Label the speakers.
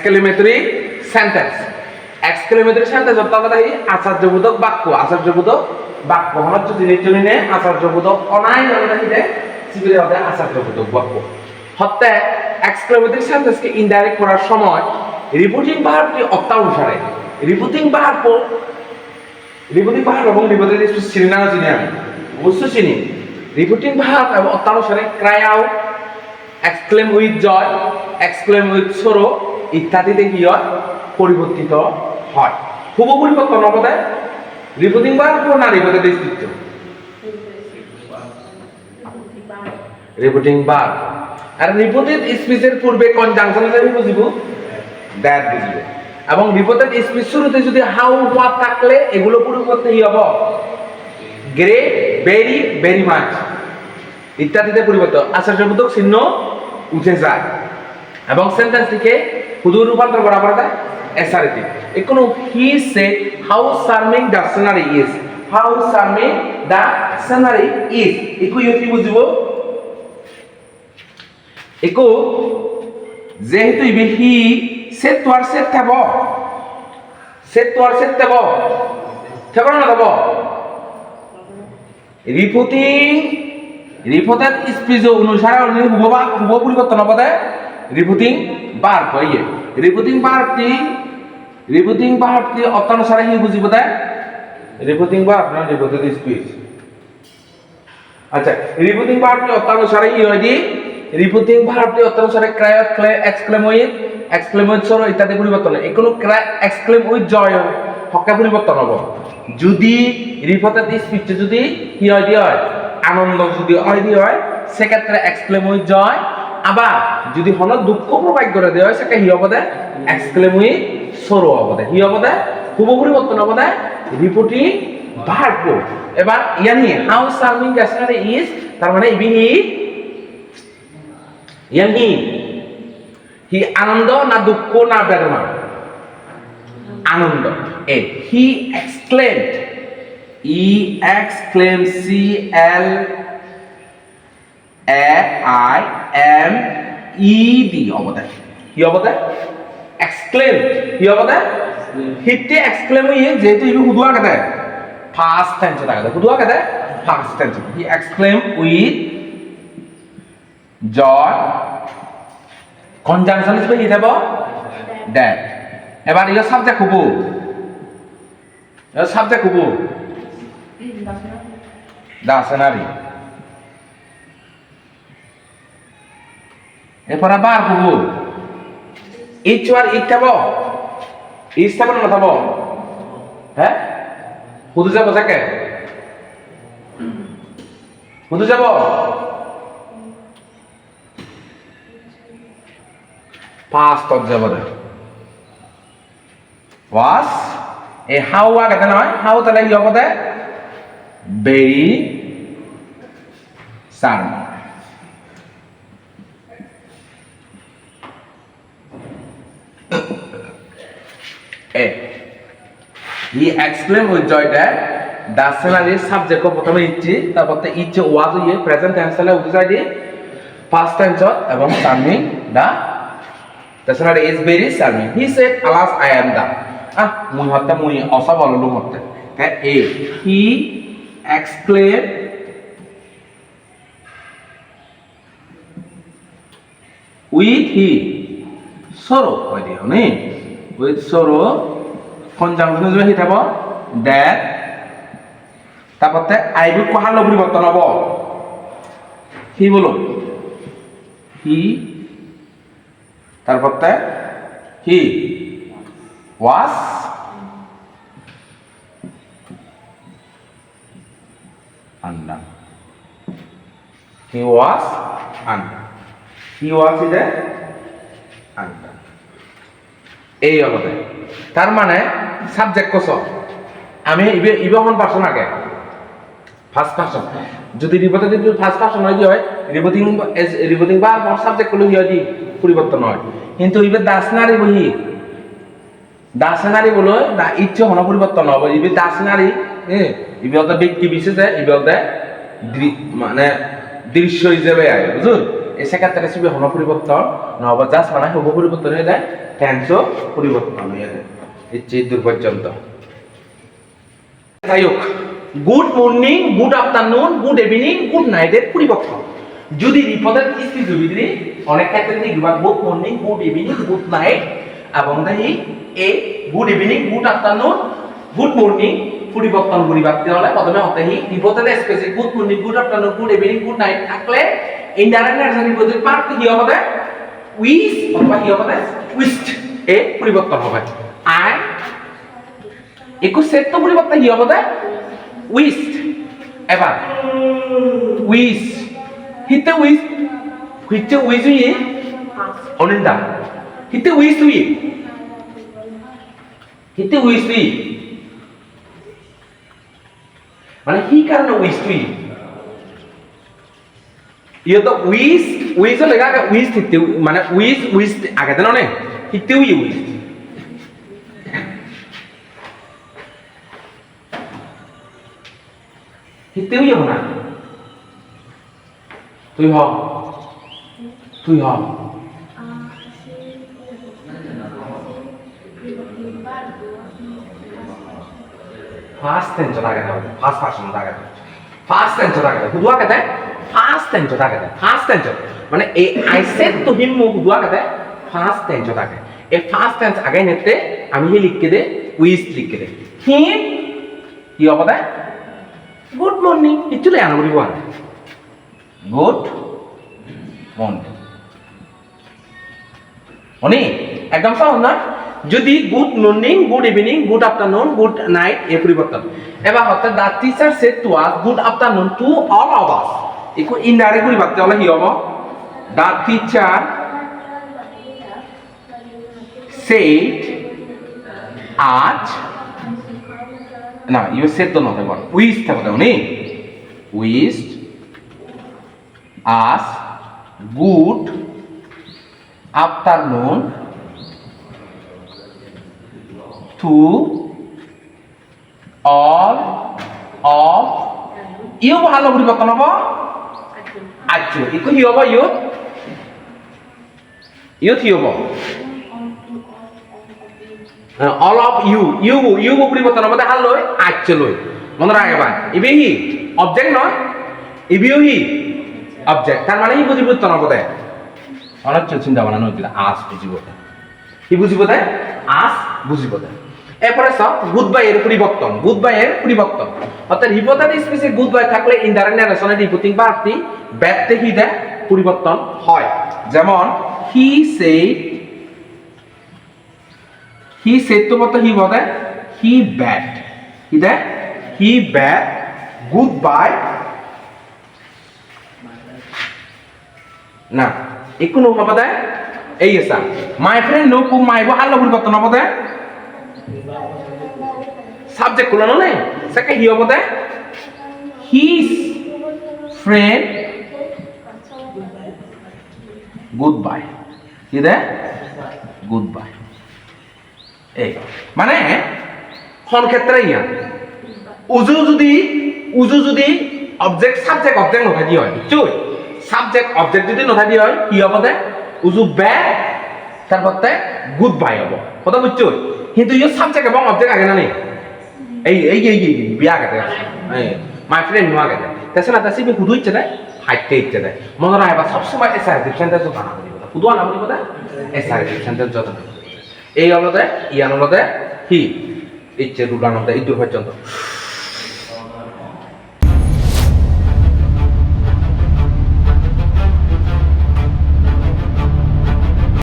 Speaker 1: Exclamatory sentence. Exclamatory sentence অর্থাৎ এই আচার্যবোধক বাক্য। আচার্যবোধক বাক্য হচ্ছে জিনিসজনিনে আচার্যবোধক অনাই অনাইতে সিবিরে হবে আচার্যবোধক বাক্য। হতে এক্সক্লেমেটরি সেন্টেন্সকে ইনডাইরেক্ট করার সময় রিপোর্টিং ভার্বটি অর্থানুসারে রিপোর্টিং ভার্ব এবং রিপোর্টিং স্পিচ চিনি না চিনি আমি অবশ্য চিনি। রিপোর্টিং ভার্ব এবং অর্থানুসারে cry out, exclaim with joy, exclaim with sorrow ইত্যাদিতে কি হয় পরিবর্তিত হয়। খুব পরিবর্তন হবে রিপোর্টিং ভার্ব না রিপোর্টিং স্পিচ? Reporting verb. আর রিপোর্টেড স্পিচের পূর্বে কনজাংশন হিসেবে বুঝিব দ্যাট বুঝিব এবং রিপোর্টেড স্পিচ শুরুতে যদি হাউ হোয়াট থাকলে এগুলো পরিবর্তে কি হবে গ্রেট, ভেরি, ভেরি মাচ ইত্যাদিতে পরিবর্তন আচার্যবোধক চিহ্ন উঠে যায় এবং সেন্টেন্সটিকে শুধু রূপান্তর করা যায় এসআরটি। এখনো he said how charming the scenery is, how charming the scenery is একো কি বুঝিব একো যেহেতু হি সেট তো আর সেট থাকব সেট তো আর সেট থাকব থাকব না থাকব রিপোর্টেড স্পিচ অনুসারে হুব পরিবর্তন হবে রিপোর্টিং ভার্ব হইয়ে রিপোর্টিং ভার্বটি অর্থানুসারে কি বুঝিব দে রিপোর্টিং ভার্ব না রিপোর্টেড স্পিচ। আচ্ছা রিপোর্টিং ভার্বটি অর্থানুসারে কি হয় দি রিপোর্টিং ভার্বটি অর্থানুসারে ক্রাই এক্সক্লেম উইথ সরো ইত্যাদি পরিবর্তন হয়। এগুলো ক্রাই এক্সক্লেম উইথ জয় হকা পরিবর্তন হবে যদি রিপোর্টেড স্পিচে যদি কি হয় দি হয় আনন্দ যদি হয় সেক্ষেত্রে এক্সক্লেম উইথ জয়। আবার যদি হন দুঃখ প্রকাশ করে দেওয়া হয় সেটা হি হবে দে এক্সক্লেম উইথ সরো হবে দে হি হবে দে খুব পরিবর্তন হবে দে রিপোর্টিং ভার্ব। এবার ইয়ানি how charming the scenery is তার মানে হি আনন্দ না দুঃখ না বেদনা আনন্দ। এ হি এক্সক্লেমড CLAIMED অবদান কি অবদান এক্সক্লেম কি অবদান হিতে এক্সক্লেম হইয়ে যেহেতু ইবি হুদুয়া কথা ফার্স্ট টেন্স থাকে হুদুয়া কথা first tense he exclaim with joy conjunction হিসেবে কি দেব দ্যাট। এবার ইয়া সাবজেক্ট হবো সাবজেক্ট হবো দা সিনারি। এরপর আবার হবো ইচ আর ইট থাকব ইচ থাকব না থাকব হ্যাঁ হুদু যাব যাকে হুদু যাব পাস্ট অফ যাব ওয়াস এ হাউ আগে নয় হাউ তাহলে কি হবে very charming. A he exclaimed with joy that the scenery subject को प्रथमे इच्छी তারপর ইচ্ছে ওয়াজ হইয়ে প্রেজেন্ট টেন্স হলে উঠে যায় দিয়ে past tense এবং charming the scenery is very charming he said alas I am the মুই অসা বললু হতে এ he exclaimed with he sorrow হয় দিও নি with sorrow কনজাংশন যে হি থাকব দ্যাট তারপরে আইবি কোহাল পরিবর্তন হব হি বলো হি তারপরে he was under he was under he was is under এই অবদান। তার মানে সাবজেক্ট কস আমি ইবহন পারসন আগে ফার্স্ট পারসন যদি রিপোর্টে যদি ফার্স্ট পারসন হয় কি হয় রিপোর্টিং বা সাবজেক্ট গুলো হয় দি পরিবর্তন হয় কিন্তু ইবে দাসনারি বহি দাসনারি বলো দা ইচ্ছে হন পরিবর্তন হবে ইবে দাসনারি ইবে ব্যক্তি বিশেষে ইবে মানে দৃশ্য হিসেবে আয় বুঝুন সেক্ষেত্রে সিবি হন পরিবর্তন নহবা জাস্ট মানে হব পরিবর্তন হয়ে যায় টেন্সও পরিবর্তন হয়ে যায় ইচ্ছে দূর পর্যন্ত যাই হোক good morning good afternoon good evening good নাইটের পরিবর্তন যদি রিপোর্টের স্থিতিবিধি অনেক ক্ষেত্রে দেখবা good morning good evening good night এবং দেখি এ good evening good afternoon good morning পরিবর্তন করিবার হলে প্রথমে হতে হি রিপোর্টের স্পেসে good morning good afternoon good evening good night থাকলে ইনডাইরেক্ট নার্সারি রিপোর্টের পার্ট কি হবে উইস অথবা কি হবে উইস্ট এ পরিবর্তন হবে আই একু সেট তো পরিবর্তন কি হবে উইস্ট এবার উইস হিতে উইস হিতে উইস হুই অনিন্দা হিতে উইস হুই হিতে উইস হুই মানে হি কারণে উইস হুই ইয়ে তো উইস উইস লেখা আগে উইস হিতে মানে উইস উইস আগে দেন অনেক হিতে হুই উইস হিতে হুই না তুই হ ফার্স্ট টেন্স আগে দাও ফার্স্ট পারসন আগে দাও ফার্স্ট টেন্স আগে দাও হুদুয়া কে দেয় ফার্স্ট টেন্স আগে দাও ফার্স্ট টেন্স মানে এই আই সেড টু হিম হুদুয়া কে দেয় ফার্স্ট টেন্স আগে এই ফার্স্ট টেন্স আগে নিতে আমি হি লিখকে দে উইস লিখকে দে হিম কি হবে দে গুড মর্নিং ইচুলে আনো বলিব গুড মর্নিং অনি একদম সহজ না যদি good morning good evening good afternoon good night এ পরিবর্তন এবার হতে the teacher said to us good afternoon to all of us ইকো ইনডাইরেক্ট পরিবর্তন হলে কি হবে দা টিচার সেড আজ না ইউ সেড তো নট এবার উইস থাকবে উনি উইস আস good afternoon to all of you ভালো পরিবর্তন হবো আচ্ছা ইকো কি হবো ইউ কি হবো all of you পরিবর্তন হবে হাল লই আচ্ছা লই মনে রাখবা ইবে হি অবজেক্ট নয় ইবিও হি অবজেক্ট তার মানে হি পরিবর্তন হবে দেয় অনেক চিন্তা বানানো হয়েছিল আস বুঝিব কি বুঝিব দেয় আস বুঝিব দেয় এরপরে সব গুড বাই এর পরিবর্তন গুড বাই এর পরিবর্তন অর্থাৎ হিপোথেটিক স্পেসে গুড বাই থাকলে ইনডাইরেক্ট নারেশনে রিপোর্টিং ভার্বটি ব্যাডতে হি দেয় পরিবর্তন হয় যেমন হি সেড তো মত হি বলে হি ব্যাড কি দেয় হি ব্যাড গুড বাই না একটু নো হবে দেয় এই এসা মাই ফ্রেন্ড নো কু মাই বো হালো পরিবর্তন হবে দেয় সাবজেক্ট গুলো নেই সেকে হি হবে দেয় হিজ ফ্রেন্ড গুড বাই কি দেয় গুড বাই এই মানে কোন ক্ষেত্রে ইয়া উজু যদি অবজেক্ট সাবজেক্ট অবজেক্ট নথা দি হয় চুই সাবজেক্ট অবজেক্ট যদি নথা দি হয় কি হবে দে উজু ব্যাড তারপর গুড বাই হবো কথা বুঝছো কিন্তু ইয়ে সাবজেক্ট এবং অবজেক্ট আগে না নেই এই বিয়া আগে মাই ফ্রেন্ড নো আগে তাছাড়া তাছি বি হুদু ইচ্ছে দেয় হাইটে ইচ্ছে দেয় মনে রাখবা সবসময় এসারেটিভ সেন্টেন্স বানা বলিব হুদু না বলিব দে এসারেটিভ সেন্টেন্স যত এই হলো দে ইয়ান হলো দে হি ইচ্ছে রুলানো দে ইদুর পর্যন্ত